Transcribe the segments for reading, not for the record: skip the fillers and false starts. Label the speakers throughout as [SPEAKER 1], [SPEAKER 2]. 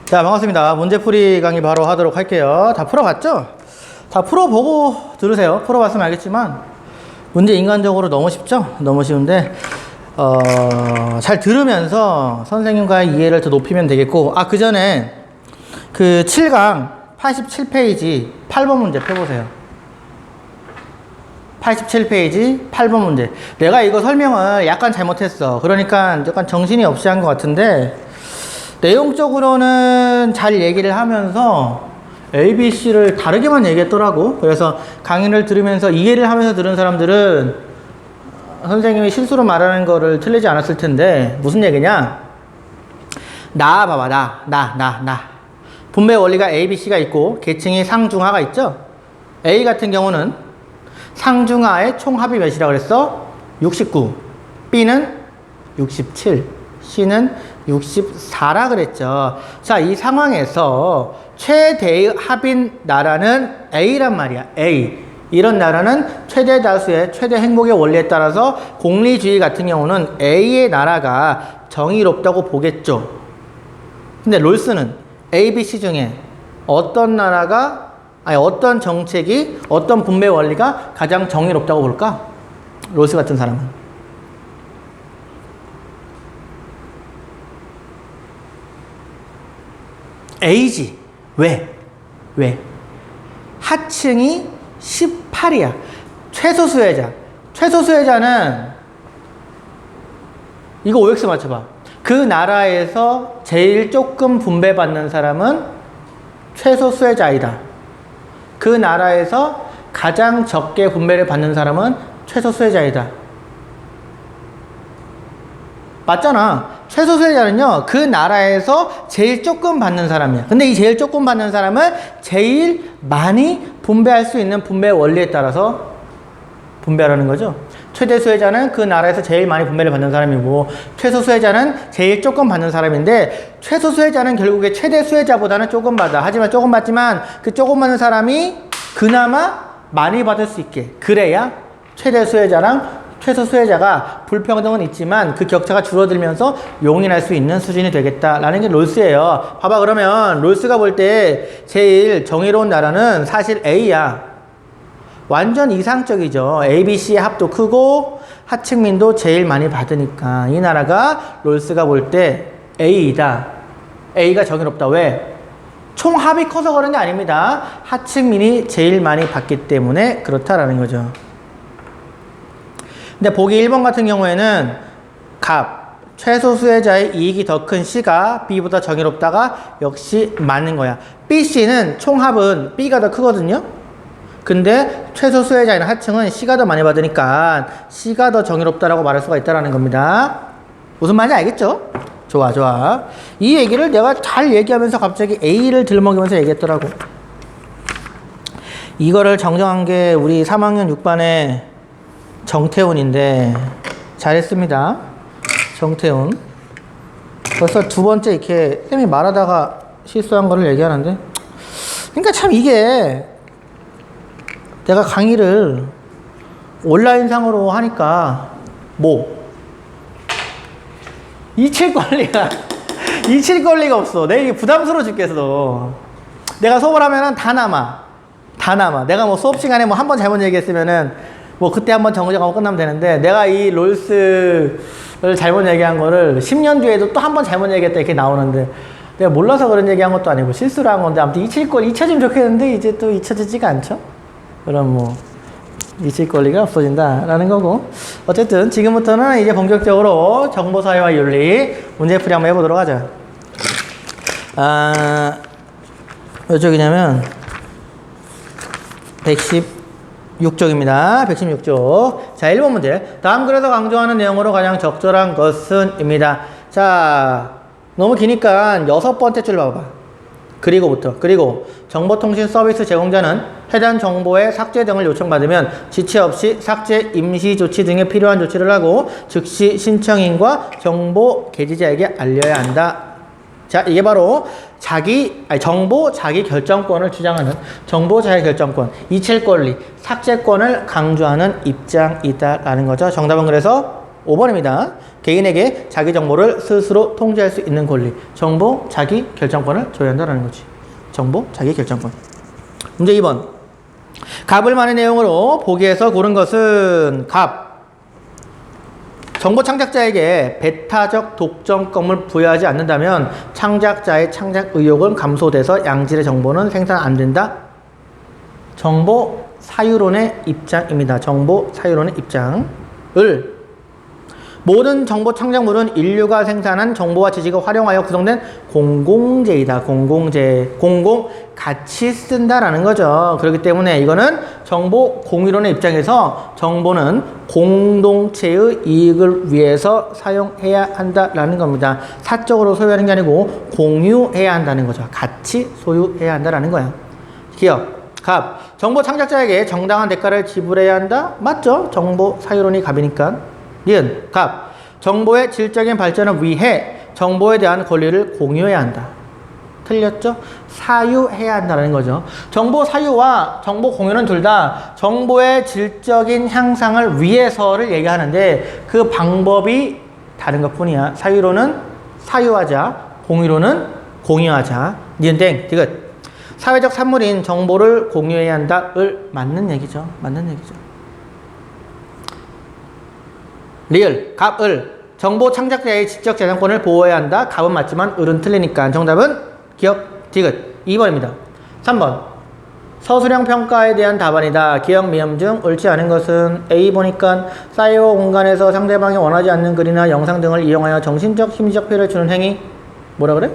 [SPEAKER 1] 자, 반갑습니다. 문제풀이 강의 바로 하도록 할게요. 다 풀어봤죠? 다 풀어보고 들으세요. 풀어봤으면 알겠지만 문제 인간적으로 너무 쉽죠? 너무 쉬운데 잘 들으면서 선생님과의 이해를 더 높이면 되겠고, 그 전에 그 7강 87페이지 8번 문제 펴보세요. 87페이지 8번 문제. 내가 이거 설명을 약간 잘못했어. 그러니까 약간 정신이 없이 한 것 같은데, 내용적으로는 잘 얘기를 하면서 A, B, C를 다르게만 얘기했더라고. 그래서 강의를 들으면서 이해를 하면서 들은 사람들은 선생님이 실수로 말하는 거를 틀리지 않았을 텐데, 무슨 얘기냐? 봐봐. 나. 분배 원리가 A, B, C가 있고 계층이 상중하가 있죠? A 같은 경우는 상중하의 총합이 몇이라고 그랬어? 69. B는 67. C는 64라 그랬죠. 자, 이 상황에서 최대의 합인 나라는 A란 말이야. A. 이런 나라는 최대 다수의 최대 행복의 원리에 따라서 공리주의 같은 경우는 A의 나라가 정의롭다고 보겠죠. 근데 롤스는 A, B, C 중에 어떤 나라가, 어떤 정책이, 어떤 분배 원리가 가장 정의롭다고 볼까? 롤스 같은 사람은. A지. 왜? 하층이 18이야. 최소수혜자는 이거 OX 맞춰봐. 그 나라에서 제일 조금 분배받는 사람은 최소수혜자이다. 그 나라에서 가장 적게 분배를 받는 사람은 최소수혜자이다. 맞잖아. 최소수혜자는요, 그 나라에서 제일 조금 받는 사람이야. 근데 이 제일 조금 받는 사람은 제일 많이 분배할 수 있는 분배 원리에 따라서 분배하라는 거죠. 최대 수혜자는 그 나라에서 제일 많이 분배를 받는 사람이고, 최소 수혜자는 제일 조금 받는 사람인데, 최소 수혜자는 결국에 최대 수혜자보다는 조금 받아. 하지만 조금 받지만 그 조금 받는 사람이 그나마 많이 받을 수 있게, 그래야 최대 수혜자랑 최소 수혜자가 불평등은 있지만 그 격차가 줄어들면서 용인할 수 있는 수준이 되겠다라는 게 롤스예요. 봐봐. 그러면 롤스가 볼 때 제일 정의로운 나라는 사실 A야. 완전 이상적이죠. A, B, C의 합도 크고 하층민도 제일 많이 받으니까 이 나라가 롤스가 볼 때 A이다. A가 정의롭다. 왜? 총합이 커서 그런 게 아닙니다. 하층민이 제일 많이 받기 때문에 그렇다라는 거죠. 근데 보기 1번 같은 경우에는 최소 수혜자의 이익이 더 큰 C가 B보다 정의롭다가 역시 맞는 거야. B, C는 총합은 B가 더 크거든요. 근데 최소 수혜자인 하층은 C가 더 많이 받으니까 C가 더 정의롭다라고 말할 수가 있다는 겁니다. 무슨 말인지 알겠죠? 좋아. 이 얘기를 내가 잘 얘기하면서 갑자기 A를 들먹이면서 얘기했더라고. 이거를 정정한 게 우리 3학년 6반의 정태훈인데 잘했습니다. 정태훈. 벌써 두 번째 이렇게 쌤이 말하다가 실수한 거를 얘기하는데, 그러니까 참 이게 내가 강의를 온라인상으로 하니까 잊힐 권리가 없어. 내 이게 부담스러워 죽겠어. 내가 수업을 하면은 다 남아. 내가 수업 시간에 한 번 잘못 얘기했으면은 그때 한번 정정하고 끝나면 되는데, 내가 이 롤스를 잘못 얘기한 거를 10년 뒤에도 또 한 번 잘못 얘기했다 이렇게 나오는데, 내가 몰라서 그런 얘기한 것도 아니고 실수를 한 건데, 아무튼 잊혀지면 좋겠는데 이제 또 잊혀지지가 않죠. 그럼 잊힐 권리가 없어진다라는 거고, 어쨌든 지금부터는 이제 본격적으로 정보사회와 윤리 문제풀이 한번 해보도록 하자. 몇 쪽이냐면 116쪽입니다. 116쪽. 자, 1번 문제. 다음 글에서 강조하는 내용으로 가장 적절한 것은? 입니다. 자, 너무 기니까 6번째 줄 봐봐. 그리고 정보통신 서비스 제공자는 해당 정보의 삭제 등을 요청받으면 지체 없이 삭제, 임시 조치 등에 필요한 조치를 하고 즉시 신청인과 정보 게시자에게 알려야 한다. 자, 이게 바로 정보 자기 결정권을 주장하는 정보 자기 결정권, 이체권리, 삭제권을 강조하는 입장이다라는 거죠. 정답은 그래서 5번입니다. 개인에게 자기 정보를 스스로 통제할 수 있는 권리. 정보 자기 결정권을 줘야 한다는 거지. 정보 자기 결정권. 문제 2번. 갑을 많은 내용으로 보기에서 고른 것은 갑. 정보 창작자에게 배타적 독점권을 부여하지 않는다면 창작자의 창작 의욕은 감소돼서 양질의 정보는 생산 안 된다. 정보 사유론의 입장입니다. 정보 사유론의 입장. 을. 모든 정보 창작물은 인류가 생산한 정보와 지식을 활용하여 구성된 공공재이다. 공공재. 공공 같이 쓴다라는 거죠. 그렇기 때문에 이거는 정보 공유론의 입장에서 정보는 공동체의 이익을 위해서 사용해야 한다라는 겁니다. 사적으로 소유하는 게 아니고 공유해야 한다는 거죠. 같이 소유해야 한다라는 거야. 기억. 갑. 정보 창작자에게 정당한 대가를 지불해야 한다? 맞죠? 정보 사유론이 갑이니까. 니은, 갑. 정보의 질적인 발전을 위해 정보에 대한 권리를 공유해야 한다. 틀렸죠? 사유해야 한다는 거죠. 정보 사유와 정보 공유는 둘 다 정보의 질적인 향상을 위해서를 얘기하는데 그 방법이 다른 것 뿐이야. 사유로는 사유하자, 공유로는 공유하자. 니은 땡, 디귿. 사회적 산물인 정보를 공유해야 한다를 맞는 얘기죠. 맞는 얘기죠. 리을, 갑, 을. 정보 창작자의 지적 재산권을 보호해야 한다. 갑은 맞지만 을은 틀리니까 정답은 기억, 디귿. 2번입니다. 3번. 서술형 평가에 대한 답안이다. 기억, 미음 중 옳지 않은 것은 A 보니까 사이버 공간에서 상대방이 원하지 않는 글이나 영상 등을 이용하여 정신적, 심리적 피해를 주는 행위. 뭐라 그래?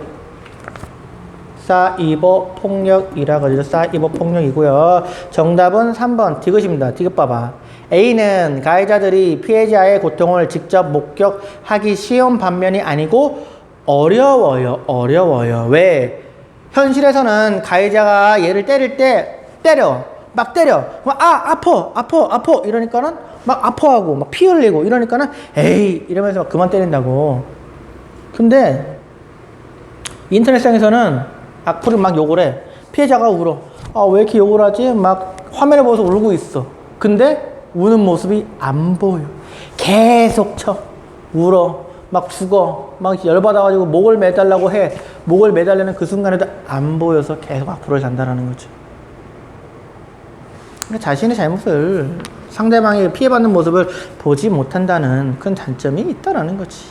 [SPEAKER 1] 사이버 폭력이라 가지고 사이버 폭력이고요. 정답은 3번 디귿입니다. 디귿 봐봐. A는 가해자들이 피해자의 고통을 직접 목격하기 쉬운 반면이 아니고 어려워요. 어려워요. 왜? 현실에서는 가해자가 얘를 때릴 때 때려. 막 때려. 아파 이러니까는 막 아파하고 막 피 흘리고 이러니까는 에이 이러면서 막 그만 때린다고. 근데 인터넷상에서는 악플을 막 욕을 해. 피해자가 울어. 왜 이렇게 욕을 하지? 막 화면을 보고서 울고 있어. 근데 우는 모습이 안 보여. 계속 쳐. 울어. 막 죽어. 막 열받아가지고 목을 매달라고 해. 목을 매달리는 그 순간에도 안 보여서 계속 악플을 단다라는 거지. 그러니까 자신의 잘못을 상대방이 피해받는 모습을 보지 못한다는 큰 단점이 있다라는 거지.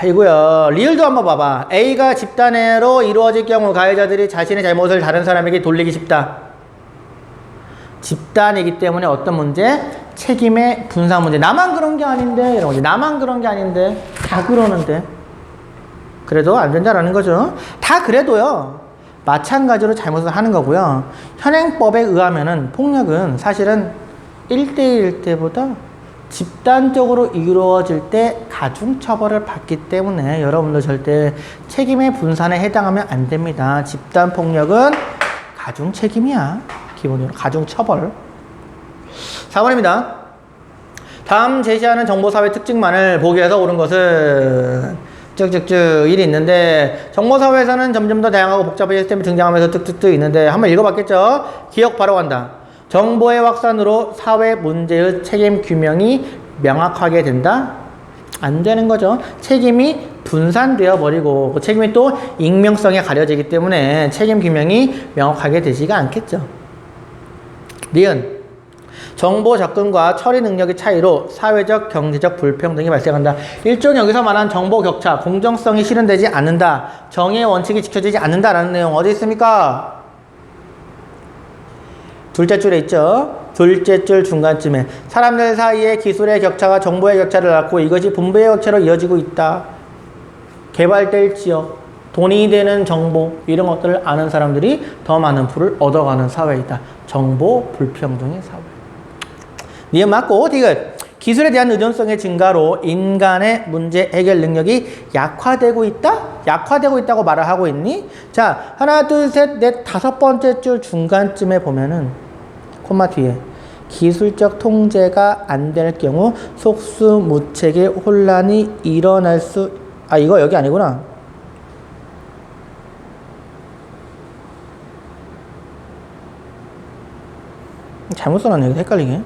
[SPEAKER 1] 이고요. 리을도 한번 봐봐. A가 집단으로 이루어질 경우 가해자들이 자신의 잘못을 다른 사람에게 돌리기 쉽다. 집단이기 때문에 어떤 문제? 책임의 분산 문제. 나만 그런 게 아닌데 이런 거지. 나만 그런 게 아닌데 다 그러는데 그래도 안 된다라는 거죠. 다 그래도요. 마찬가지로 잘못을 하는 거고요. 현행법에 의하면은 폭력은 사실은 1대1일 때보다 집단적으로 이루어질 때 가중처벌을 받기 때문에 여러분들 절대 책임의 분산에 해당하면 안 됩니다. 집단폭력은 가중책임이야. 기본적으로 가중처벌. 4번입니다. 다음 제시하는 정보사회 특징만을 보기에서 옳은 것은 쭉쭉쭉 일이 있는데 정보사회에서는 점점 더 다양하고 복잡한 시스템이 등장하면서 뚝뚝뚝 있는데 한번 읽어봤겠죠? 기억 바로 간다. 정보의 확산으로 사회 문제의 책임 규명이 명확하게 된다? 안 되는 거죠. 책임이 분산되어 버리고 그 책임이 또 익명성에 가려지기 때문에 책임 규명이 명확하게 되지가 않겠죠. 니은. 정보 접근과 처리 능력의 차이로 사회적, 경제적 불평등이 발생한다. 일종 여기서 말한 정보 격차, 공정성이 실현되지 않는다. 정의의 원칙이 지켜지지 않는다라는 내용 어디 있습니까? 둘째 줄에 있죠. 둘째 줄 중간쯤에 사람들 사이의 기술의 격차가 정보의 격차를 낳고 이것이 분배의 격차로 이어지고 있다. 개발될 지역, 돈이 되는 정보 이런 것들을 아는 사람들이 더 많은 풀을 얻어가는 사회이다. 정보 불평등의 사회. 니은 맞고 디귿. 기술에 대한 의존성의 증가로 인간의 문제 해결 능력이 약화되고 있다? 약화되고 있다고 말을 하고 있니? 자, 하나, 둘, 셋, 넷, 다섯 번째 줄 중간쯤에 보면은 콤마 뒤에 기술적 통제가 안 될 경우 속수무책의 혼란이 일어날 수... 이거 여기 아니구나. 잘못 써놨네. 헷갈리게.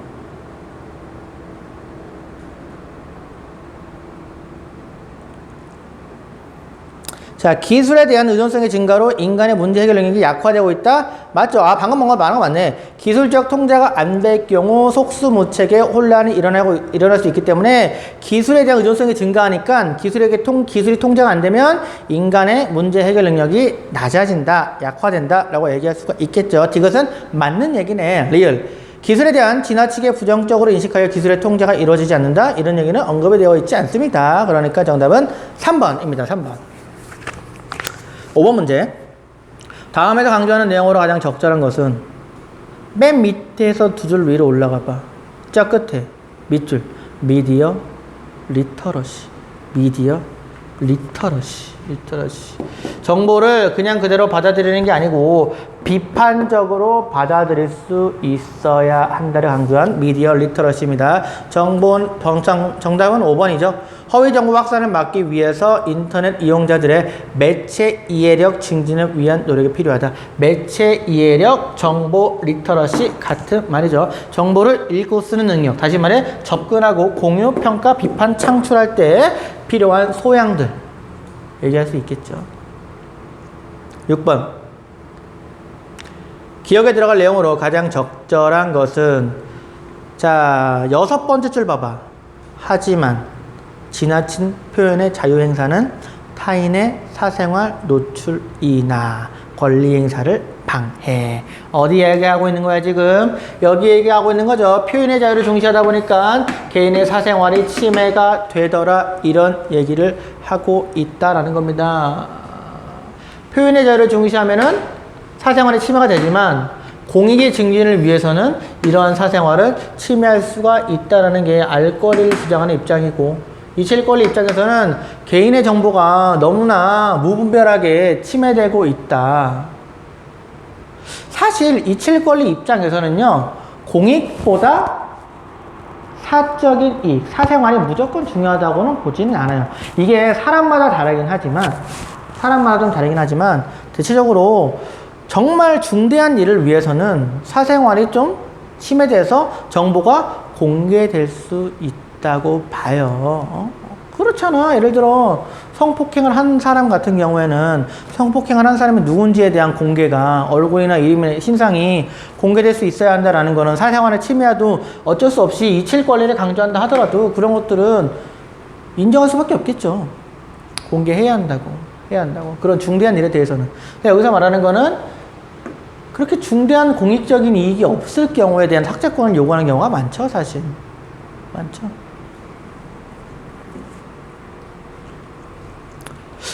[SPEAKER 1] 자, 기술에 대한 의존성의 증가로 인간의 문제 해결 능력이 약화되고 있다? 맞죠? 아, 방금 뭔가 말한 거 맞네. 기술적 통제가 안 될 경우 속수무책의 혼란이 일어날 수 있기 때문에 기술에 대한 의존성이 증가하니까 기술이 통제가 안 되면 인간의 문제 해결 능력이 낮아진다, 약화된다 라고 얘기할 수가 있겠죠. 이것은 맞는 얘기네. 리얼. 기술에 대한 지나치게 부정적으로 인식하여 기술의 통제가 이루어지지 않는다? 이런 얘기는 언급이 되어 있지 않습니다. 그러니까 정답은 3번입니다. 3번. 5번 문제. 다음에서 강조하는 내용으로 가장 적절한 것은 맨 밑에서 두 줄 위로 올라가 봐. 저 끝에 밑줄 미디어 리터러시. 미디어 리터러시. 정보를 그냥 그대로 받아들이는 게 아니고 비판적으로 받아들일 수 있어야 한다를 강조한 미디어 리터러시입니다. 정답은 5번이죠. 허위 정보 확산을 막기 위해서 인터넷 이용자들의 매체 이해력 증진을 위한 노력이 필요하다. 매체 이해력, 정보 리터러시 같은 말이죠. 정보를 읽고 쓰는 능력. 다시 말해 접근하고 공유, 평가, 비판, 창출할 때 필요한 소양들 얘기할 수 있겠죠. 6번. 기억에 들어갈 내용으로 가장 적절한 것은 자, 6번째 줄 봐봐. 하지만 지나친 표현의 자유행사는 타인의 사생활 노출이나 권리 행사를 방해. 어디 얘기하고 있는 거야 지금? 여기 얘기하고 있는 거죠. 표현의 자유를 중시하다 보니까 개인의 사생활이 침해가 되더라 이런 얘기를 하고 있다라는 겁니다. 표현의 자유를 중시하면은 사생활이 침해가 되지만 공익의 증진을 위해서는 이러한 사생활을 침해할 수가 있다라는 게 알 권리를 주장하는 입장이고, 이칠 권리 입장에서는 개인의 정보가 너무나 무분별하게 침해되고 있다. 사실 이칠 권리 입장에서는요, 공익보다 사적인 이익, 사생활이 무조건 중요하다고는 보지는 않아요. 이게 사람마다 다르긴 하지만 대체적으로 정말 중대한 일을 위해서는 사생활이 좀 침해돼서 정보가 공개될 수 있다고 봐요. 그렇잖아. 예를 들어 성폭행을 한 사람 같은 경우에는 성폭행을 한 사람이 누군지에 대한 공개가, 얼굴이나 이름이나 신상이 공개될 수 있어야 한다라는 거는 사생활을 침해해도 어쩔 수 없이 이칠 권리를 강조한다 하더라도 그런 것들은 인정할 수밖에 없겠죠. 공개해야 한다고. 그런 중대한 일에 대해서는. 여기서 말하는 거는 그렇게 중대한 공익적인 이익이 없을 경우에 대한 삭제권을 요구하는 경우가 많죠, 사실. 많죠.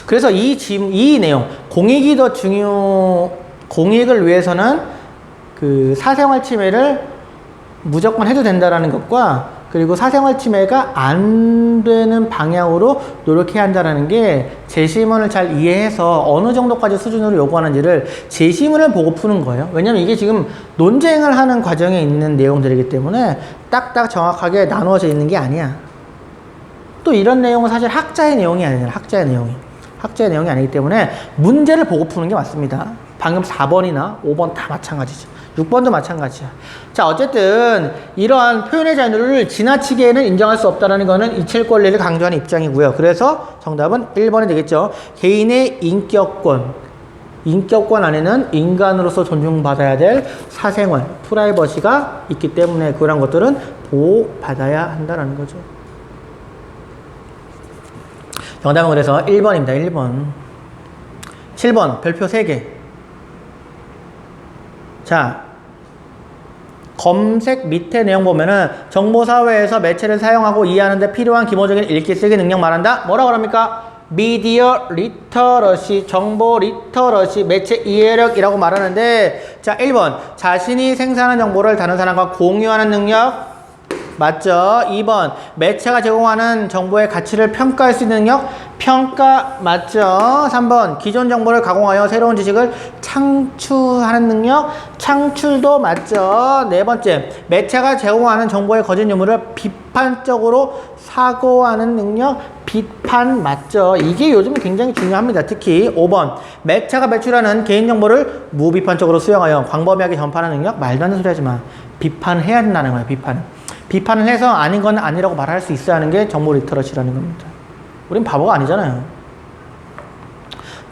[SPEAKER 1] 그래서 이 내용, 공익이 더 공익을 위해서는 그 사생활 침해를 무조건 해도 된다라는 것과, 그리고 사생활 침해가 안 되는 방향으로 노력해야 한다는 게 제시문을 잘 이해해서 어느 정도까지 수준으로 요구하는지를 제시문을 보고 푸는 거예요. 왜냐면 이게 지금 논쟁을 하는 과정에 있는 내용들이기 때문에 딱딱 정확하게 나누어져 있는 게 아니야. 또 이런 내용은 사실 학자의 내용이 아니잖아. 학자의 내용이 아니기 때문에 문제를 보고 푸는 게 맞습니다. 방금 4번이나 5번 다 마찬가지죠. 6번도 마찬가지야. 자, 어쨌든 이러한 표현의 자유를 지나치게는 인정할 수 없다는 거는 이칠 권리를 강조하는 입장이고요. 그래서 정답은 1번이 되겠죠. 개인의 인격권 안에는 인간으로서 존중받아야 될 사생활, 프라이버시가 있기 때문에 그런 것들은 보호받아야 한다는 거죠. 정답은 그래서 1번입니다. 1번. 7번 별표 3개. 자, 검색 밑에 내용 보면은 정보사회에서 매체를 사용하고 이해하는 데 필요한 기본적인 읽기 쓰기 능력 말한다. 뭐라 그럽니까? 미디어 리터러시, 정보 리터러시, 매체 이해력이라고 말하는데, 자, 1번 자신이 생산한 정보를 다른 사람과 공유하는 능력 맞죠? 2번 매체가 제공하는 정보의 가치를 평가할 수 있는 능력, 평가 맞죠? 3번 기존 정보를 가공하여 새로운 지식을 창출하는 능력, 창출도 맞죠? 4번째 매체가 제공하는 정보의 거짓 유무를 비판적으로 사고하는 능력, 비판 맞죠? 이게 요즘 굉장히 중요합니다. 특히 5번 매체가 배출하는 개인정보를 무비판적으로 수용하여 광범위하게 전파하는 능력. 말도 안 되는 소리 하지 마. 비판을 해야 된다는 거예요. 비판을 해서 아닌 건 아니라고 말할 수 있어야 하는 게 정보 리터러시라는 겁니다. 우린 바보가 아니잖아요.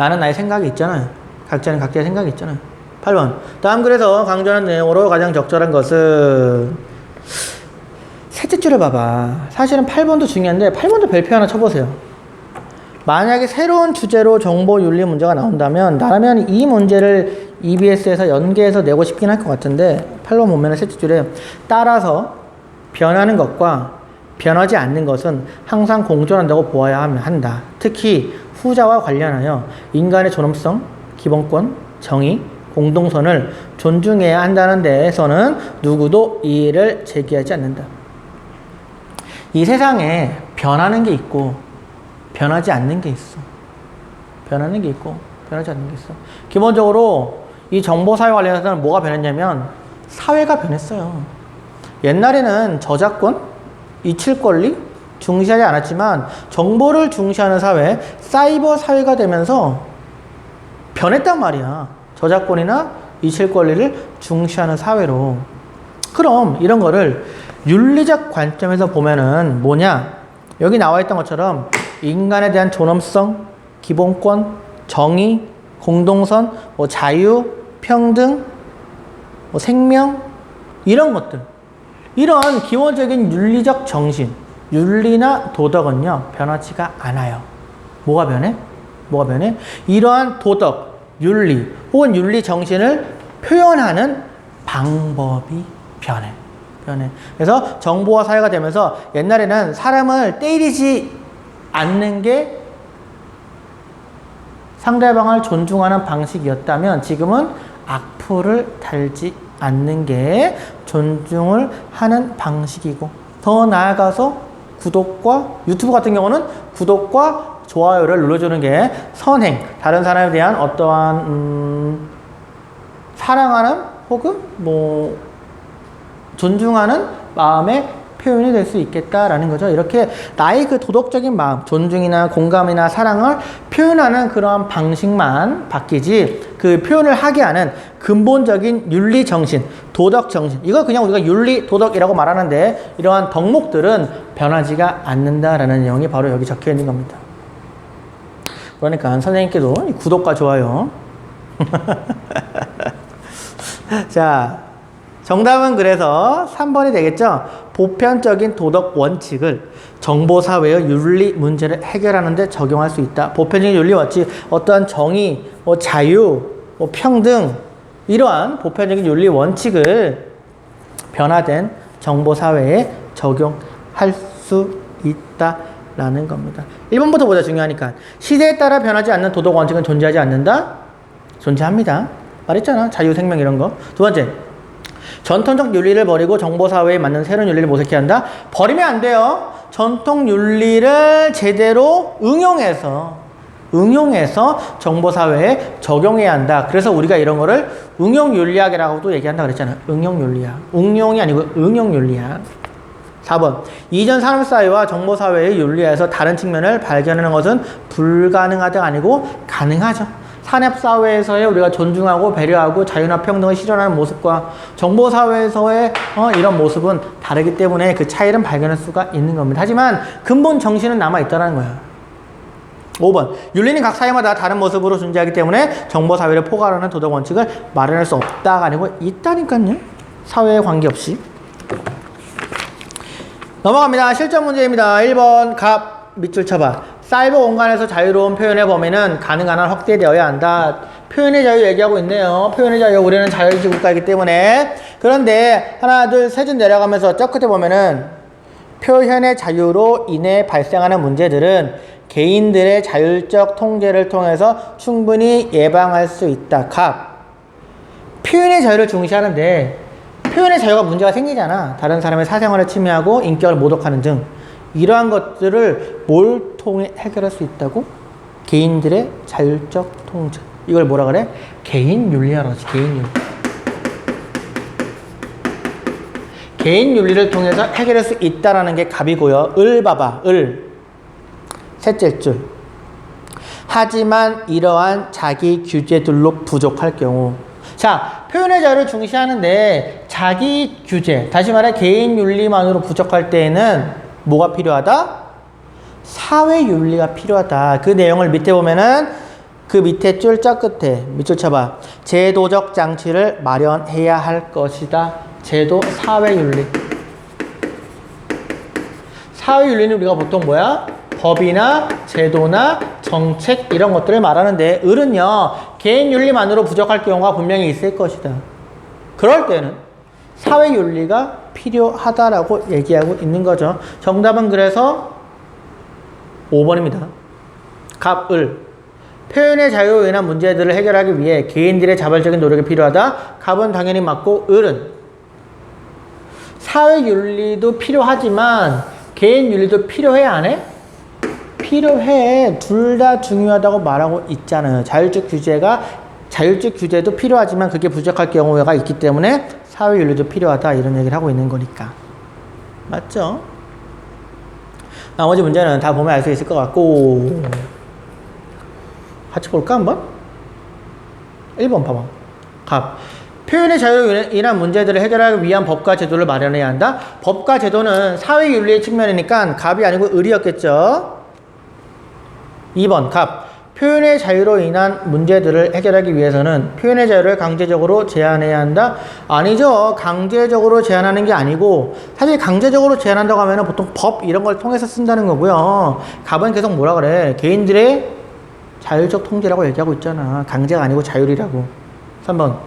[SPEAKER 1] 나는 나의 생각이 있잖아요. 각자는 각자의 생각이 있잖아요. 8번. 다음 글에서 강조하는 내용으로 가장 적절한 것은 셋째 줄을 봐봐. 사실은 8번도 중요한데 8번도 별표 하나 쳐보세요. 만약에 새로운 주제로 정보윤리 문제가 나온다면 나라면 이 문제를 EBS에서 연계해서 내고 싶긴 할 것 같은데 8번 보면 셋째 줄에 따라서 변하는 것과 변하지 않는 것은 항상 공존한다고 보아야 한다. 특히 후자와 관련하여 인간의 존엄성, 기본권, 정의, 공동선을 존중해야 한다는 데에서는 누구도 이의를 제기하지 않는다. 이 세상에 변하는 게 있고 변하지 않는 게 있어. 변하는 게 있고 변하지 않는 게 있어. 기본적으로 이 정보사회 관련해서는 뭐가 변했냐면 사회가 변했어요. 옛날에는 저작권, 이칠권리 중시하지 않았지만 정보를 중시하는 사회, 사이버 사회가 되면서 변했단 말이야. 저작권이나 이칠권리를 중시하는 사회로. 그럼 이런 거를 윤리적 관점에서 보면은 뭐냐? 여기 나와 있던 것처럼 인간에 대한 존엄성, 기본권, 정의, 공동선, 뭐 자유, 평등, 뭐 생명 이런 것들. 이런 기본적인 윤리적 정신, 윤리나 도덕은요 변하지가 않아요. 뭐가 변해? 뭐가 변해? 이러한 도덕, 윤리 혹은 윤리 정신을 표현하는 방법이 변해. 그래서 정보화 사회가 되면서 옛날에는 사람을 때리지 않는 게 상대방을 존중하는 방식이었다면 지금은 악플을 달지 않는 게 존중을 하는 방식이고, 더 나아가서 구독과 유튜브 같은 경우는 구독과 좋아요를 눌러주는 게 선행, 다른 사람에 대한 어떠한 사랑하는 혹은 뭐 존중하는 마음의 표현이 될 수 있겠다라는 거죠. 이렇게 나의 그 도덕적인 마음, 존중이나 공감이나 사랑을 표현하는 그러한 방식만 바뀌지 그 표현을 하게 하는 근본적인 윤리 정신, 도덕 정신, 이거 그냥 우리가 윤리, 도덕이라고 말하는데 이러한 덕목들은 변하지가 않는다라는 내용이 바로 여기 적혀 있는 겁니다. 그러니까 선생님께도 구독과 좋아요. 자, 정답은 그래서 3번이 되겠죠. 보편적인 도덕 원칙을 정보사회의 윤리 문제를 해결하는 데 적용할 수 있다. 보편적인 윤리 원칙, 어떠한 정의, 뭐 자유, 뭐 평등, 이러한 보편적인 윤리 원칙을 변화된 정보사회에 적용할 수 있다라는 겁니다. 1번부터 보자. 중요하니까. 시대에 따라 변하지 않는 도덕 원칙은 존재하지 않는다? 존재합니다. 말했잖아. 자유, 생명 이런 거. 두 번째. 전통적 윤리를 버리고 정보사회에 맞는 새로운 윤리를 모색해야 한다? 버리면 안 돼요. 전통 윤리를 제대로 응용해서 정보사회에 적용해야 한다. 그래서 우리가 이런 거를 응용윤리학이라고도 얘기한다 그랬잖아요. 응용윤리학. 응용이 아니고 응용윤리학. 4번. 이전 산업사회와 정보사회의 윤리에서 다른 측면을 발견하는 것은 불가능하다 아니고 가능하죠. 산업사회에서의 우리가 존중하고 배려하고 자유나 평등을 실현하는 모습과 정보사회에서의 이런 모습은 다르기 때문에 그 차이를 발견할 수가 있는 겁니다. 하지만 근본 정신은 남아있다는 거예요. 5번. 윤리는 각 사회마다 다른 모습으로 존재하기 때문에 정보사회를 포괄하는 도덕 원칙을 마련할 수 없다가 아니고 있다니까요. 사회에 관계없이. 넘어갑니다. 실전 문제입니다. 1번 갑 밑줄 쳐봐. 사이버 공간에서 자유로운 표현의 범위는 가능한 한 확대되어야 한다. 표현의 자유 얘기하고 있네요. 표현의 자유, 우리는 자유주의 국가이기 때문에. 그런데 하나, 둘, 세 줄 내려가면서 저 끝에 보면은 표현의 자유로 인해 발생하는 문제들은 개인들의 자율적 통제를 통해서 충분히 예방할 수 있다. 갑. 표현의 자유를 중시하는데 표현의 자유가 문제가 생기잖아. 다른 사람의 사생활을 침해하고 인격을 모독하는 등. 이러한 것들을 뭘 통해 해결할 수 있다고? 개인들의 자율적 통제. 이걸 뭐라 그래? 개인윤리라고 하지. 개인윤리. 개인윤리를 통해서 해결할 수 있다라는 게 갑이고요. 을 봐봐. 을. 셋째 줄. 하지만 이러한 자기 규제들로 부족할 경우. 자, 표현의 자유를 중시하는데 자기 규제, 다시 말해 개인윤리만으로 부족할 때에는 뭐가 필요하다? 사회윤리가 필요하다. 그 내용을 밑에 보면은 그 밑에 줄자 끝에 밑줄 쳐봐. 제도적 장치를 마련해야 할 것이다. 제도 사회윤리. 사회윤리는 우리가 보통 뭐야? 법이나 제도나 정책 이런 것들을 말하는데 을은요. 개인윤리만으로 부족할 경우가 분명히 있을 것이다. 그럴 때는 사회윤리가 필요하다라고 얘기하고 있는 거죠. 정답은 그래서 5번입니다. 갑, 을. 표현의 자유로 인한 문제들을 해결하기 위해 개인들의 자발적인 노력이 필요하다. 갑은 당연히 맞고 을은 사회윤리도 필요하지만 개인윤리도 필요해 안 해? 필요해. 둘 다 중요하다고 말하고 있잖아요. 자율적 규제도 필요하지만 그게 부족할 경우가 있기 때문에 사회윤리도 필요하다 이런 얘기를 하고 있는 거니까. 맞죠? 나머지 문제는 다 보면 알 수 있을 것 같고 같이 볼까 한번? 1번 봐봐. 갑. 표현의 자유로 인한 문제들을 해결하기 위한 법과 제도를 마련해야 한다. 법과 제도는 사회윤리의 측면이니까 갑이 아니고 을이었겠죠. 2번 갑. 표현의 자유로 인한 문제들을 해결하기 위해서는 표현의 자유를 강제적으로 제한해야 한다? 아니죠. 강제적으로 제한하는 게 아니고 사실 강제적으로 제한한다고 하면 보통 법 이런 걸 통해서 쓴다는 거고요. 갑은 계속 뭐라 그래? 개인들의 자율적 통제라고 얘기하고 있잖아. 강제가 아니고 자율이라고. 3번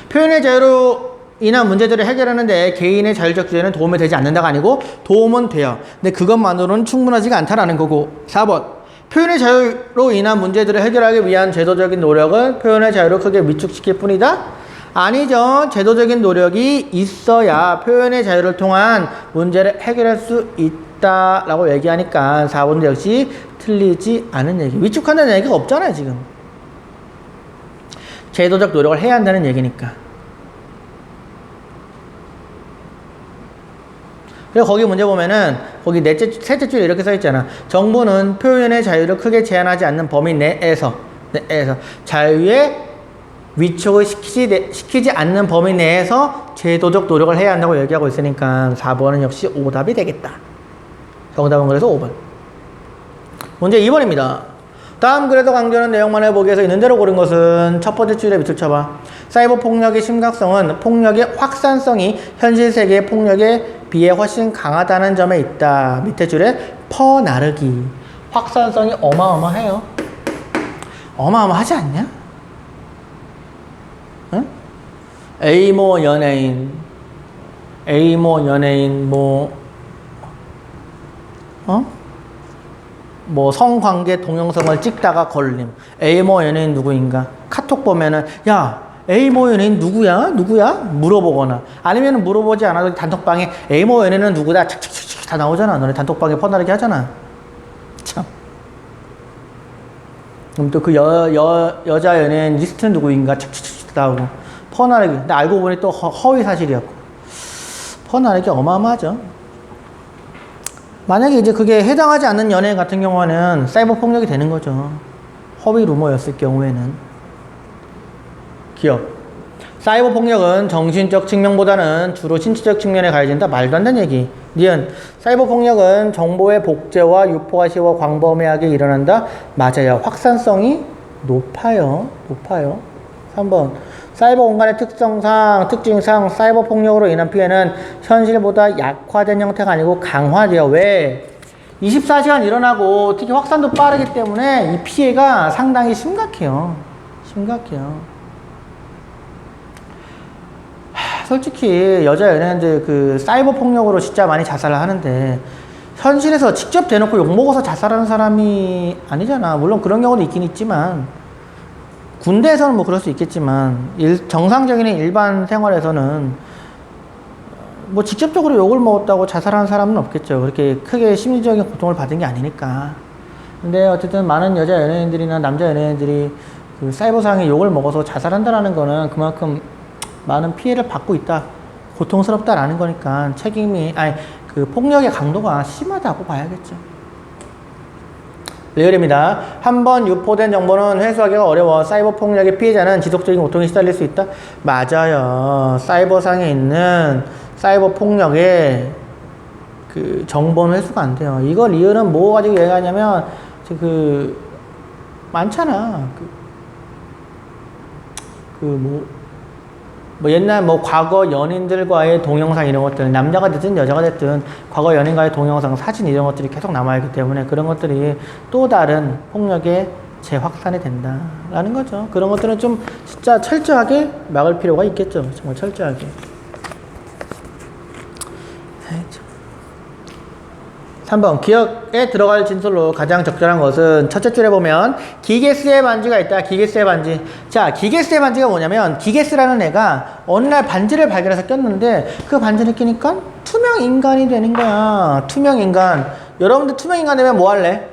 [SPEAKER 1] 표현의 자유로 인한 문제들을 해결하는데 개인의 자율적 규제는 도움이 되지 않는다가 아니고 도움은 돼요. 근데 그것만으로는 충분하지가 않다라는 거고. 4번 표현의 자유로 인한 문제들을 해결하기 위한 제도적인 노력은 표현의 자유를 크게 위축시킬 뿐이다? 아니죠. 제도적인 노력이 있어야 표현의 자유를 통한 문제를 해결할 수 있다라고 얘기하니까 4번도 역시 틀리지 않은 얘기. 위축한다는 얘기가 없잖아요, 지금. 제도적 노력을 해야 한다는 얘기니까. 그리고 거기 문제 보면은 거기 셋째 줄에 이렇게 써 있잖아. 정부는 표현의 자유를 크게 제한하지 않는 범위 내에서 자유의 위축을 시키지 않는 범위 내에서 제도적 노력을 해야 한다고 얘기하고 있으니까 4번은 역시 오답이 되겠다. 정답은 그래서 5번. 문제 2번입니다. 다음 글에서 강조하는 내용만을 보기 위해서 있는 대로 고른 것은 첫 번째 줄에 밑줄 쳐봐. 사이버 폭력의 심각성은 폭력의 확산성이 현실 세계의 폭력에 비해 훨씬 강하다는 점에 있다. 밑에 줄에 퍼나르기. 확산성이 어마어마해요. 어마어마하지 않냐? 응? A모 연예인 뭐 성관계 동영상을 찍다가 걸림. A모 연예인 누구인가? 카톡 보면은 야 A모 연예인 누구야? 물어보거나 아니면 물어보지 않아도 단톡방에 A모 연예인은 누구다? 착착착착 다 나오잖아. 너네 단톡방에 퍼나르게 하잖아. 참. 그럼 또 그 여자 연예인 리스트는 누구인가? 착착착 나오고 퍼나르기. 근데 알고 보니 또 허위 사실이었고. 퍼나르기 어마어마하죠. 만약에 이제 그게 해당하지 않는 연예인 같은 경우는 사이버 폭력이 되는 거죠. 허위 루머였을 경우에는. 기억. 사이버 폭력은 정신적 측면보다는 주로 신체적 측면에 가해진다. 말도 안 되는 얘기. 니은. 사이버 폭력은 정보의 복제와 유포가 쉬워 광범위하게 일어난다. 맞아요. 확산성이 높아요. 3번. 사이버 공간의 특징상 사이버 폭력으로 인한 피해는 현실보다 약화된 형태가 아니고 강화돼요. 왜? 24시간 일어나고 특히 확산도 빠르기 때문에 이 피해가 상당히 심각해요. 솔직히 여자 연예인들 그 사이버 폭력으로 진짜 많이 자살을 하는데 현실에서 직접 대놓고 욕먹어서 자살하는 사람이 아니잖아. 물론 그런 경우도 있긴 있지만 군대에서는 뭐 그럴 수 있겠지만 정상적인 일반 생활에서는 뭐 직접적으로 욕을 먹었다고 자살하는 사람은 없겠죠. 그렇게 크게 심리적인 고통을 받은 게 아니니까. 근데 어쨌든 많은 여자 연예인들이나 남자 연예인들이 그 사이버상에 욕을 먹어서 자살한다는 거는 그만큼 많은 피해를 받고 있다. 고통스럽다라는 거니까 그 폭력의 강도가 심하다고 봐야겠죠. 리얼입니다. 한번 유포된 정보는 회수하기가 어려워 사이버 폭력의 피해자는 지속적인 고통에 시달릴 수 있다. 맞아요. 사이버상에 있는 사이버 폭력의 그 정보는 회수가 안 돼요. 이거 리얼은 뭐 가지고 얘기하냐면 많잖아. 옛날 과거 연인들과의 동영상 이런 것들, 남자가 됐든 여자가 됐든 과거 연인과의 동영상, 사진 이런 것들이 계속 남아있기 때문에 그런 것들이 또 다른 폭력의 재확산이 된다라는 거죠. 그런 것들은 좀 진짜 철저하게 막을 필요가 있겠죠. 정말 철저하게. 3번 기억에 들어갈 진술로 가장 적절한 것은 첫째 줄에 보면 기게스의 반지가 있다. 기게스의 반지. 자, 기게스의 반지가 뭐냐면 기게스라는 애가 어느 날 반지를 발견해서 꼈는데 그 반지를 끼니까 투명 인간이 되는 거야. 투명 인간. 여러분들 투명 인간 되면 뭐 할래?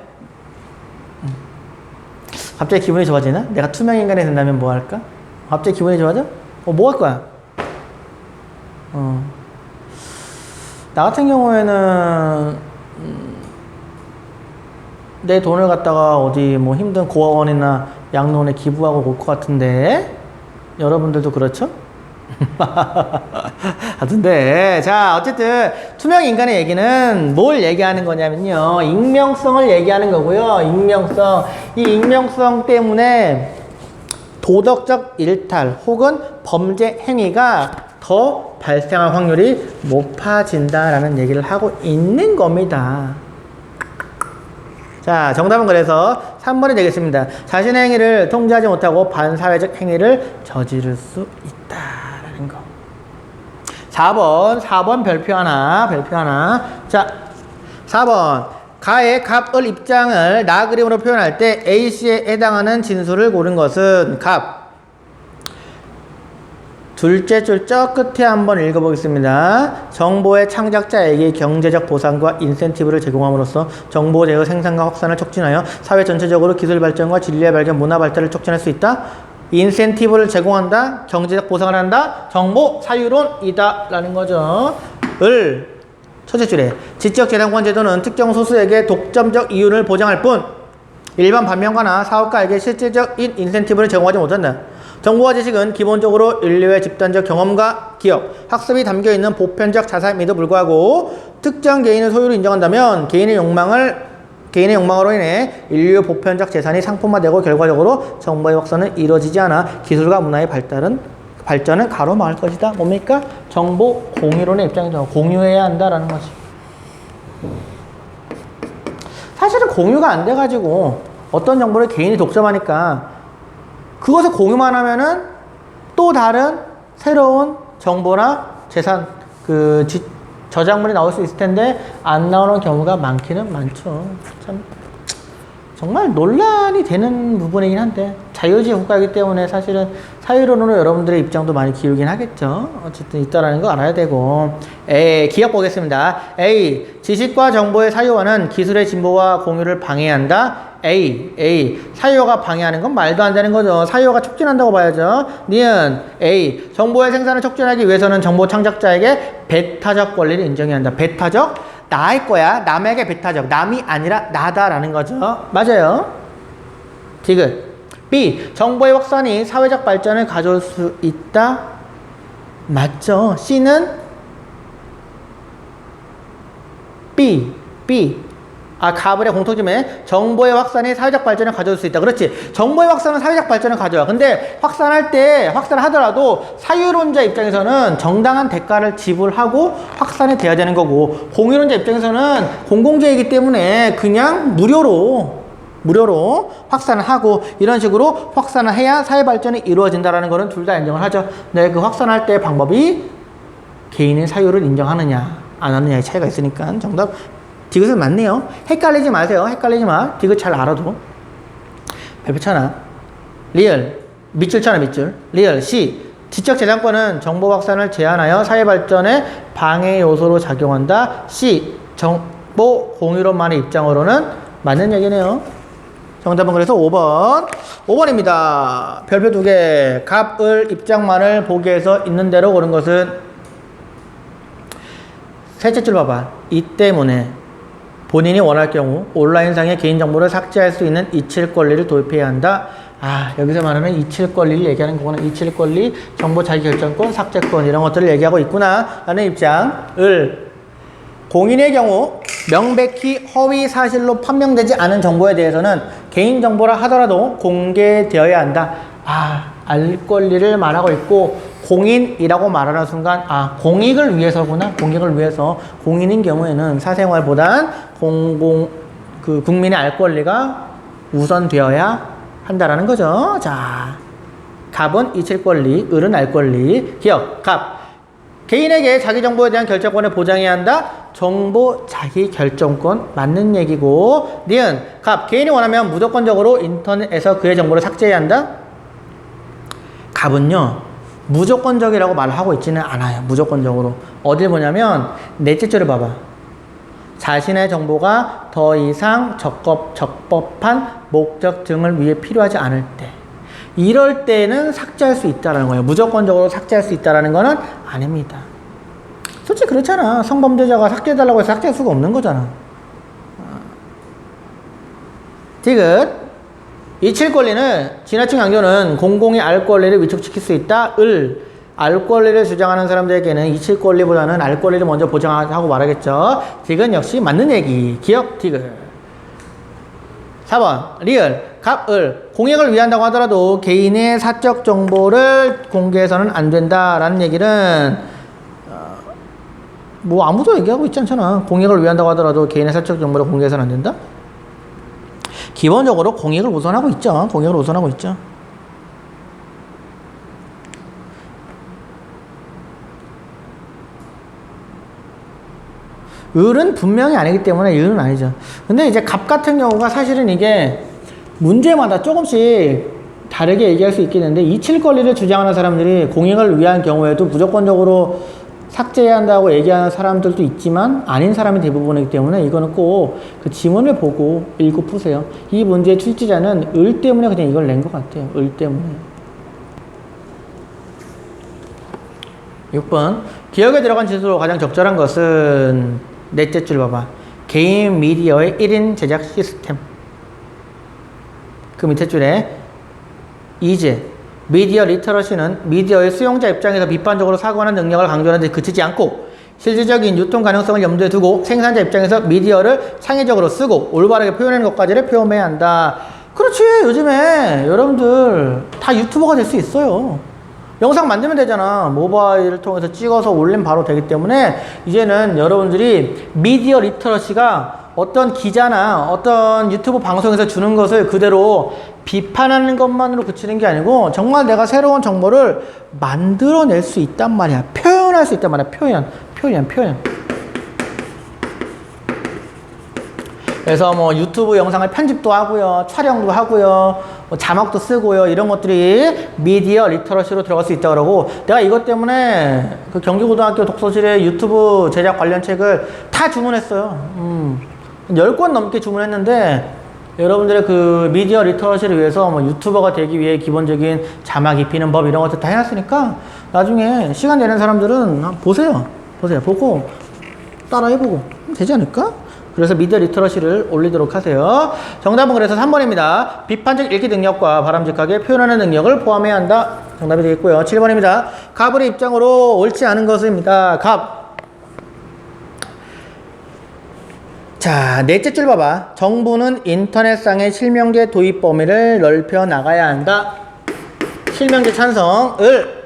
[SPEAKER 1] 갑자기 기분이 좋아지나? 내가 투명 인간이 된다면 뭐 할까? 갑자기 기분이 좋아져? 뭐 할 거야? 나 같은 경우에는 내 돈을 갖다가 어디 힘든 고아원이나 양로원에 기부하고 올 것 같은데 여러분들도 그렇죠? 하던데 자 어쨌든 투명 인간의 얘기는 뭘 얘기하는 거냐면요 익명성을 얘기하는 거고요 익명성 이 익명성 때문에 도덕적 일탈 혹은 범죄 행위가 더 발생할 확률이 높아진다라는 얘기를 하고 있는 겁니다. 자, 정답은 그래서 3번이 되겠습니다. 자신의 행위를 통제하지 못하고 반사회적 행위를 저지를 수 있다라는 거. 4번 별표 하나. 자, 4번. 가의 갑을 입장을 나 그림으로 표현할 때 A씨에 해당하는 진술을 고른 것은 갑. 둘째 줄 저 끝에 한번 읽어보겠습니다. 정보의 창작자에게 경제적 보상과 인센티브를 제공함으로써 정보 제어 생산과 확산을 촉진하여 사회 전체적으로 기술 발전과 진리의 발견, 문화 발달을 촉진할 수 있다. 인센티브를 제공한다. 경제적 보상을 한다. 정보 사유론이다. 라는 거죠. 첫째 줄에 지적 재산권 제도는 특정 소수에게 독점적 이윤을 보장할 뿐 일반 반면가나 사업가에게 실질적인 인센티브를 제공하지 못한다. 정보와 지식은 기본적으로 인류의 집단적 경험과 기억, 학습이 담겨있는 보편적 자산임에도 불구하고 특정 개인의 소유를 인정한다면 개인의 욕망으로 인해 인류의 보편적 재산이 상품화되고 결과적으로 정보의 확산은 이루어지지 않아 기술과 문화의 발전은 가로막을 것이다. 뭡니까? 정보 공유론의 입장이죠. 공유해야 한다라는 거지. 사실은 공유가 안 돼가지고 어떤 정보를 개인이 독점하니까 그것을 공유만 하면은 또 다른 새로운 정보나 재산, 저작물이 나올 수 있을 텐데 안 나오는 경우가 많기는 많죠. 참 정말 논란이 되는 부분이긴 한데 자유주의 국가이기 때문에 사실은 사유론으로 여러분들의 입장도 많이 기울긴 하겠죠. 어쨌든 있다라는 거 알아야 되고 기억 보겠습니다. A. 지식과 정보의 사유화는 기술의 진보와 공유를 방해한다. 사유화가 방해하는 건 말도 안 되는 거죠. 사유화가 촉진한다고 봐야죠. 니은 A. 정보의 생산을 촉진하기 위해서는 정보 창작자에게 배타적 권리를 인정해야 한다. 배타적? 나의 거야. 남에게 배타적. 남이 아니라 나다라는 거죠. 맞아요. 디귿. B. 정보의 확산이 사회적 발전을 가져올 수 있다. 맞죠. C는 B. 가불의 공통점에 정보의 확산이 사회적 발전을 가져올 수 있다. 그렇지. 정보의 확산은 사회적 발전을 가져와. 근데 확산을 하더라도 사유론자 입장에서는 정당한 대가를 지불하고 확산이 돼야 되는 거고, 공유론자 입장에서는 공공재이기 때문에 그냥 무료로 확산을 하고, 이런 식으로 확산을 해야 사회 발전이 이루어진다라는 거는 둘 다 인정을 하죠. 근데 그 확산할 때 방법이 개인의 사유를 인정하느냐 안 하느냐의 차이가 있으니까 정답 디귿은 맞네요. 헷갈리지 마세요. 헷갈리지 마. 디귿 잘 알아도. 별표 쳐놔. 리얼. 밑줄 쳐놔, 밑줄. 리얼. C. 지적 재산권은 정보 확산을 제한하여 사회 발전에 방해 요소로 작용한다. C. 정보 공유론만의 입장으로는 맞는 얘기네요. 정답은 그래서 5번. 5번입니다. 별표 2개. 갑을 입장만을 보기에서 있는 대로 고른 것은 셋째 줄 봐봐. 이 때문에 본인이 원할 경우 온라인상의 개인정보를 삭제할 수 있는 이칠 권리를 도입해야 한다. 여기서 말하는 이칠 권리를 얘기하는 거구나. 이칠 권리, 정보 자기결정권, 삭제권 이런 것들을 얘기하고 있구나 라는 입장을 공인의 경우 명백히 허위 사실로 판명되지 않은 정보에 대해서는 개인정보라 하더라도 공개되어야 한다. 알 권리를 말하고 있고, 공인이라고 말하는 순간, 아, 공익을 위해서구나. 공익을 위해서. 공인인 경우에는 사생활보단 국민의 알 권리가 우선되어야 한다라는 거죠. 자, 갑은 이칠 권리, 을은 알 권리. 기억, 갑. 개인에게 자기 정보에 대한 결정권을 보장해야 한다. 정보 자기 결정권 맞는 얘기고. 니은, 갑. 개인이 원하면 무조건적으로 인터넷에서 그의 정보를 삭제해야 한다. 갑은요, 무조건적이라고 말을 하고 있지는 않아요. 무조건적으로. 어딜 보냐면 넷째 줄을 봐봐. 자신의 정보가 더 이상 적법한 목적 등을 위해 필요하지 않을 때, 이럴 때는 삭제할 수 있다는 거예요. 무조건적으로 삭제할 수 있다는 거는 아닙니다. 솔직히 그렇잖아. 성범죄자가 삭제해달라고 해서 삭제할 수가 없는 거잖아. 디귿. 이칠 권리는 지나친 강조는 공공의 알 권리를 위축시킬 수 있다. 을. 알 권리를 주장하는 사람들에게는 이칠 권리보다는 알 권리를 먼저 보장하고 말하겠죠. 디귿 역시 맞는 얘기. 기억 디귿. 4번 리을. 갑, 을. 공익을 위한다고 하더라도 개인의 사적 정보를 공개해서는 안 된다라는 얘기는 뭐 아무도 얘기하고 있지 않잖아. 공익을 위한다고 하더라도 개인의 사적 정보를 공개해서는 안 된다? 기본적으로 공익을 우선하고 있죠. 공익을 우선하고 있죠. 을은 분명히 아니기 때문에 을은 아니죠. 근데 이제 갑 같은 경우가 사실은 이게 문제마다 조금씩 다르게 얘기할 수 있겠는데, 이칠 권리를 주장하는 사람들이 공익을 위한 경우에도 무조건적으로 삭제해야 한다고 얘기하는 사람들도 있지만 아닌 사람이 대부분이기 때문에 이거는 꼭 그 지문을 보고 읽고 푸세요. 이 문제의 출제자는 을 때문에 그냥 이걸 낸 것 같아요. 을 때문에. 6번. 기억에 들어간 진술로 가장 적절한 것은 넷째 줄 봐봐. 개인 미디어의 1인 제작 시스템. 그 밑에 줄에 이제 미디어 리터러시는 미디어의 수용자 입장에서 비판적으로 사고하는 능력을 강조하는 데 그치지 않고 실질적인 유통 가능성을 염두에 두고 생산자 입장에서 미디어를 창의적으로 쓰고 올바르게 표현하는 것까지를 표현해야 한다. 그렇지. 요즘에 여러분들 다 유튜버가 될 수 있어요. 영상 만들면 되잖아. 모바일을 통해서 찍어서 올리면 바로 되기 때문에 이제는 여러분들이 미디어 리터러시가 어떤 기자나 어떤 유튜브 방송에서 주는 것을 그대로 비판하는 것만으로 그치는 게 아니고 정말 내가 새로운 정보를 만들어낼 수 있단 말이야. 표현할 수 있단 말이야. 표현. 그래서 뭐 유튜브 영상을 편집도 하고요. 촬영도 하고요. 뭐 자막도 쓰고요. 이런 것들이 미디어 리터러시로 들어갈 수 있다고 그러고, 내가 이것 때문에 그 경기고등학교 독서실에 유튜브 제작 관련 책을 다 주문했어요. 10권 넘게 주문했는데, 여러분들의 그 미디어 리터러시를 위해서 뭐 유튜버가 되기 위해 기본적인 자막 입히는 법 이런 것들 다 해놨으니까 나중에 시간 되는 사람들은 보세요. 보고 따라 해보고 되지 않을까? 그래서 미디어 리터러시를 올리도록 하세요. 정답은 그래서 3번입니다. 비판적 읽기 능력과 바람직하게 표현하는 능력을 포함해야 한다. 정답이 되겠고요. 7번입니다. 갑의 입장으로 옳지 않은 것입니다. 갑. 자, 넷째 줄 봐봐. 정부는 인터넷상의 실명제 도입 범위를 넓혀 나가야 한다. 실명제 찬성. 을.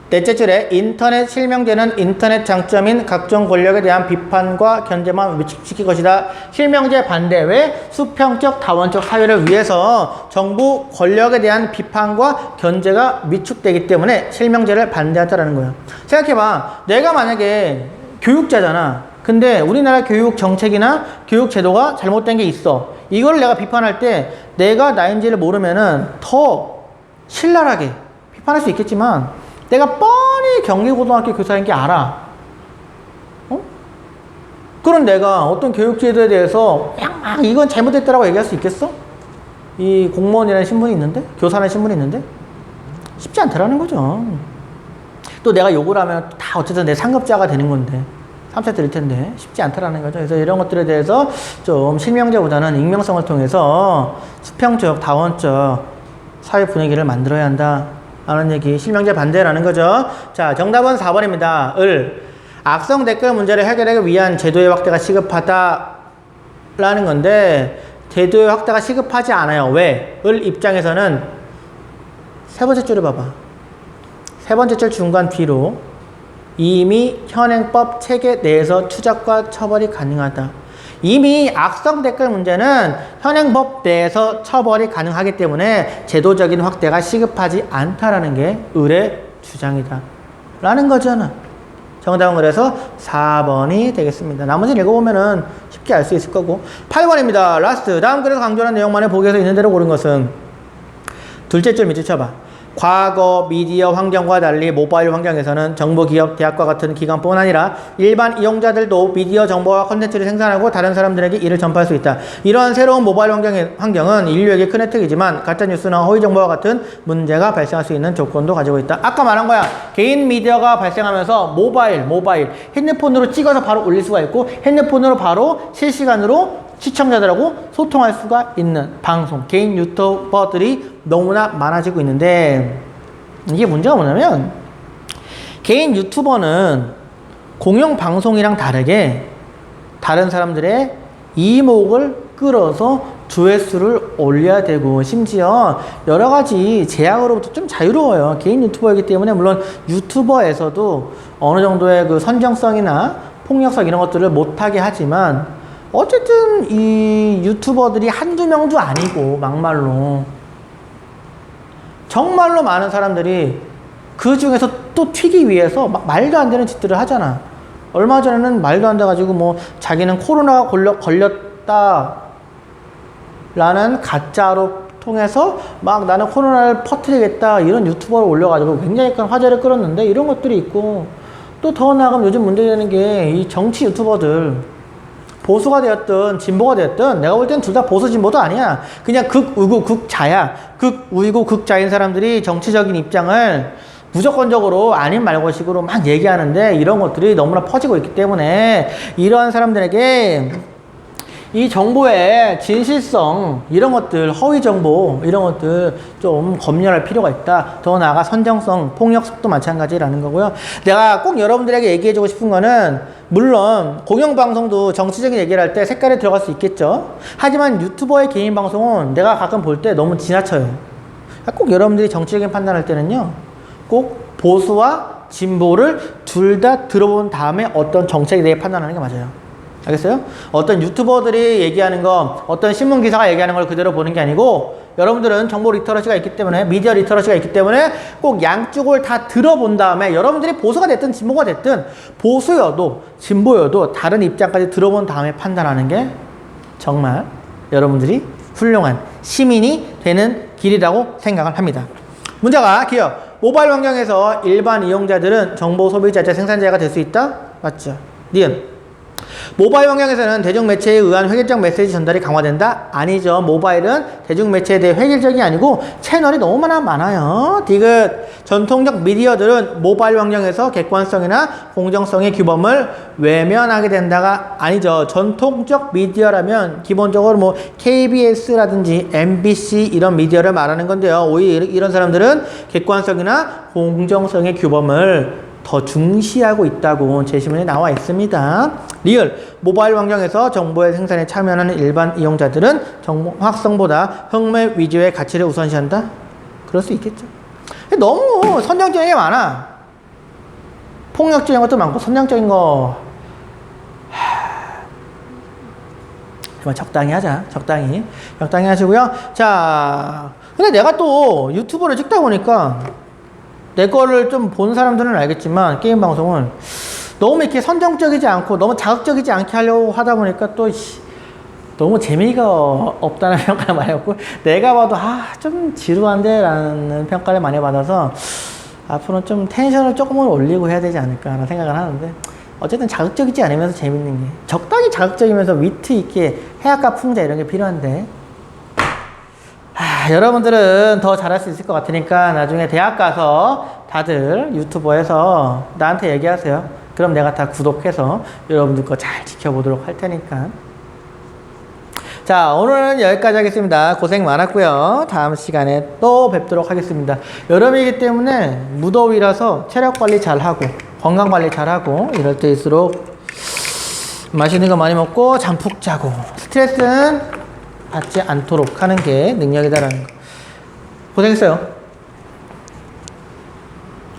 [SPEAKER 1] 넷째 줄에 인터넷 실명제는 인터넷 장점인 각종 권력에 대한 비판과 견제만 위축시킬 것이다. 실명제 반대. 왜? 수평적 다원적 사회를 위해서 정부 권력에 대한 비판과 견제가 위축되기 때문에 실명제를 반대하자라는 거야. 생각해봐. 내가 만약에 교육자잖아. 근데 우리나라 교육 정책이나 교육 제도가 잘못된 게 있어. 이걸 내가 비판할 때 내가 나인지를 모르면은 더 신랄하게 비판할 수 있겠지만, 내가 뻔히 경기고등학교 교사인 게 알아. 그런 내가 어떤 교육제도에 대해서 막 이건 잘못됐다라고 얘기할 수 있겠어? 이 공무원이라는 신분이 있는데? 교사라는 신분이 있는데? 쉽지 않더라는 거죠. 또 내가 욕을 하면 다 어쨌든 내 상급자가 되는 건데 3차 드릴 텐데 쉽지 않더라는 거죠. 그래서 이런 것들에 대해서 좀 실명제보다는 익명성을 통해서 수평적, 다원적 사회 분위기를 만들어야 한다 라는 얘기. 실명제 반대라는 거죠. 자, 정답은 4번입니다. 을. 악성 댓글 문제를 해결하기 위한 제도의 확대가 시급하다 라는 건데, 제도의 확대가 시급하지 않아요. 왜? 을 입장에서는 세 번째 줄을 봐봐. 세 번째 줄 중간 뒤로 이미 현행법 체계 내에서 추적과 처벌이 가능하다. 이미 악성 댓글 문제는 현행법 내에서 처벌이 가능하기 때문에 제도적인 확대가 시급하지 않다라는 게 을의 주장이다. 라는 거잖아. 정답은 그래서 4번이 되겠습니다. 나머지는 읽어보면은 쉽게 알 수 있을 거고. 8번입니다. 라스트. 다음 글에서 강조한 내용만을 보기에서 있는 대로 고른 것은 둘째 줄 밑줄 쳐봐. 과거 미디어 환경과 달리 모바일 환경에서는 정부, 기업, 대학과 같은 기관뿐 아니라 일반 이용자들도 미디어 정보와 콘텐츠를 생산하고 다른 사람들에게 이를 전파할 수 있다. 이러한 새로운 모바일 환경은 인류에게 큰 혜택이지만 가짜뉴스나 허위 정보와 같은 문제가 발생할 수 있는 조건도 가지고 있다. 아까 말한 거야. 개인 미디어가 발생하면서 모바일 핸드폰으로 찍어서 바로 올릴 수가 있고 핸드폰으로 바로 실시간으로 시청자들하고 소통할 수가 있는 방송, 개인 유튜버들이 너무나 많아지고 있는데 이게 문제가 뭐냐면 개인 유튜버는 공영 방송이랑 다르게 다른 사람들의 이목을 끌어서 조회수를 올려야 되고 심지어 여러 가지 제약으로부터 좀 자유로워요. 개인 유튜버이기 때문에 물론 유튜버에서도 어느 정도의 그 선정성이나 폭력성 이런 것들을 못하게 하지만 어쨌든 이 유튜버들이 한두 명도 아니고 막말로 정말로 많은 사람들이 그 중에서 또 튀기 위해서 막 말도 안 되는 짓들을 하잖아. 얼마 전에는 말도 안 돼 가지고 뭐 자기는 코로나가 걸렸다 라는 가짜로 통해서 막 나는 코로나를 퍼뜨리겠다 이런 유튜버를 올려가지고 굉장히 큰 화제를 끌었는데 이런 것들이 있고 또 더 나아가면 요즘 문제되는 게 이 정치 유튜버들 보수가 되었든 진보가 되었든 내가 볼 땐 둘 다 보수 진보도 아니야. 그냥 극우고 극자야. 극우이고 극자인 사람들이 정치적인 입장을 무조건적으로 아닌 말고식으로 막 얘기하는데 이런 것들이 너무나 퍼지고 있기 때문에 이러한 사람들에게 이 정보의 진실성 이런 것들 허위 정보 이런 것들 좀 검열할 필요가 있다. 더 나아가 선정성 폭력성도 마찬가지라는 거고요. 내가 꼭 여러분들에게 얘기해주고 싶은 거는 물론 공영방송도 정치적인 얘기를 할 때 색깔이 들어갈 수 있겠죠. 하지만 유튜버의 개인 방송은 내가 가끔 볼 때 너무 지나쳐요. 꼭 여러분들이 정치적인 판단할 때는요 꼭 보수와 진보를 둘 다 들어본 다음에 어떤 정책에 대해 판단하는 게 맞아요. 알겠어요? 어떤 유튜버들이 얘기하는 거, 어떤 신문기사가 얘기하는 걸 그대로 보는 게 아니고 여러분들은 정보 리터러시가 있기 때문에 미디어 리터러시가 있기 때문에 꼭 양쪽을 다 들어본 다음에 여러분들이 보수가 됐든 진보가 됐든 보수여도 진보여도 다른 입장까지 들어본 다음에 판단하는 게 정말 여러분들이 훌륭한 시민이 되는 길이라고 생각을 합니다. 문제가 기억. 모바일 환경에서 일반 이용자들은 정보 소비자자 생산자가 될 수 있다? 맞죠? 니은. 모바일 환경에서는 대중매체에 의한 획일적 메시지 전달이 강화된다? 아니죠. 모바일은 대중매체에 대해 획일적이 아니고 채널이 너무 많아요. 디귿. 전통적 미디어들은 모바일 환경에서 객관성이나 공정성의 규범을 외면하게 된다가 아니죠. 전통적 미디어라면 기본적으로 뭐 KBS라든지 MBC 이런 미디어를 말하는 건데요. 오히려 이런 사람들은 객관성이나 공정성의 규범을 더 중시하고 있다고 제시문에 나와 있습니다. 리을. 모바일 환경에서 정보의 생산에 참여하는 일반 이용자들은 정확성보다 혁명 위주의 가치를 우선시한다? 그럴 수 있겠죠. 너무 선정적인 게 많아. 폭력적인 것도 많고 선정적인 거 적당히 하자. 적당히 하시고요. 자, 근데 내가 또 유튜브를 찍다 보니까 내 거를 좀 본 사람들은 알겠지만 게임 방송은 너무 이렇게 선정적이지 않고 너무 자극적이지 않게 하려고 하다 보니까 또 너무 재미가 없다는 평가를 많이 받고 내가 봐도 좀 지루한데 라는 평가를 많이 받아서 앞으로는 좀 텐션을 조금은 올리고 해야 되지 않을까 라는 생각을 하는데 어쨌든 자극적이지 않으면서 재밌는 게 적당히 자극적이면서 위트 있게 해학과 풍자 이런 게 필요한데 여러분들은 더 잘할 수 있을 것 같으니까 나중에 대학 가서 다들 유튜버에서 나한테 얘기하세요. 그럼 내가 다 구독해서 여러분들 거 잘 지켜보도록 할 테니까. 자, 오늘은 여기까지 하겠습니다. 고생 많았고요. 다음 시간에 또 뵙도록 하겠습니다. 여름이기 때문에 무더위라서 체력 관리 잘하고 건강 관리 잘하고 이럴 때일수록 맛있는 거 많이 먹고 잠 푹 자고 스트레스는 받지 않도록 하는 게 능력이다라는 거. 고생했어요.